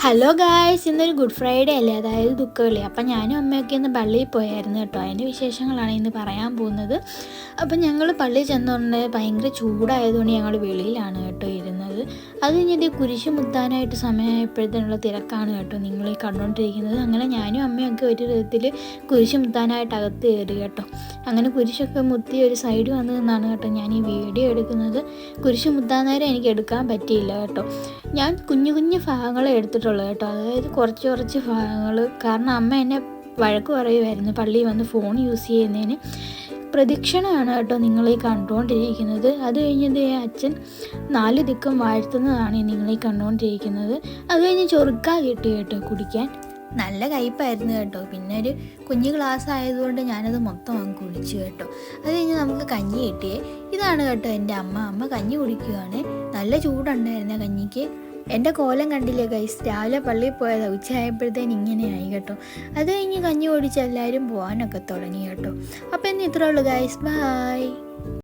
Hello guys, ഇന്നൊരു good Friday അല്ലേ, അതായത് ദുഃഖവെള്ളി. അപ്പം ഞാനും അമ്മയൊക്കെ ഇന്ന് പള്ളിയിൽ പോയായിരുന്നു കേട്ടോ. അതിൻ്റെ വിശേഷങ്ങളാണ് ഇന്ന് പറയാൻ പോകുന്നത്. അപ്പം ഞങ്ങൾ പള്ളിയിൽ ചെന്നുകൊണ്ട് ഭയങ്കര ചൂടായതുകൊണ്ട് ഞങ്ങൾ വെളിയിലാണ് കേട്ടോ ഇരുന്നത്. അത് കഴിഞ്ഞിട്ട് കുരിശ് മുത്താനായിട്ട് സമയമായപ്പോഴത്തേനുള്ള തിരക്കാണ് കേട്ടോ നിങ്ങൾ ഈ കണ്ടുകൊണ്ടിരിക്കുന്നത്. അങ്ങനെ ഞാനും അമ്മയൊക്കെ ഒരു വിധത്തിൽ കുരിശ് മുത്താനായിട്ട് അകത്ത് കയറി കേട്ടോ. അങ്ങനെ കുരിശൊക്കെ മുത്തി ഒരു സൈഡ് വന്നു നിന്നാണ് കേട്ടോ ഞാൻ ഈ വീഡിയോ എടുക്കുന്നത്. കുരിശ് മുത്താൻ നേരം എനിക്ക് എടുക്കാൻ പറ്റിയില്ല കേട്ടോ. ഞാൻ കുഞ്ഞു കുഞ്ഞു ഭാഗങ്ങളെ എടുത്തിട്ടുള്ളൂ കേട്ടോ, അതായത് കുറച്ച് ഭാഗങ്ങൾ. കാരണം അമ്മ എന്നെ വഴക്ക് പറയുമായിരുന്നു പള്ളിയിൽ വന്ന് ഫോൺ യൂസ് ചെയ്യുന്നതിന്. പ്രദക്ഷിണമാണ് കേട്ടോ നിങ്ങളീ കണ്ടുകൊണ്ടിരിക്കുന്നത്. അത് കഴിഞ്ഞത് അച്ഛൻ 4 ദിക്കും വാഴ്ത്തുന്നതാണ് നിങ്ങളീ കണ്ടുകൊണ്ടിരിക്കുന്നത്. അത് കഴിഞ്ഞ് ചൊറുക്ക കിട്ടി കേട്ടോ കുടിക്കാൻ. നല്ല കയ്പ്പായിരുന്നു കേട്ടോ. പിന്നെ ഒരു കുഞ്ഞു ഗ്ലാസ് ആയതുകൊണ്ട് ഞാനത് മൊത്തം അങ്ങ് കുടിച്ചു കേട്ടോ. അത് കഴിഞ്ഞ് നമുക്ക് കഞ്ഞി കിട്ടിയേ. ഇതാണ് കേട്ടോ എൻ്റെ അമ്മ കഞ്ഞി കുടിക്കുകയാണ്. നല്ല ചൂടുണ്ടായിരുന്ന കഞ്ഞിക്ക്. എൻ്റെ കോലം കണ്ടില്ലേ ഗൈസ്, രാവിലെ പള്ളിയിൽ പോയതാണ്, ഉച്ചയായപ്പോഴത്തേന് ഇങ്ങനെയായി കേട്ടോ. അത് കഴിഞ്ഞ് കഞ്ഞി കുടിച്ച് എല്ലാവരും പോകാനൊക്കെ തുടങ്ങി കേട്ടോ. അപ്പോൾ ഇന്ന് ഇത്രേ ഉള്ളൂ ഗൈസ്, ബൈ.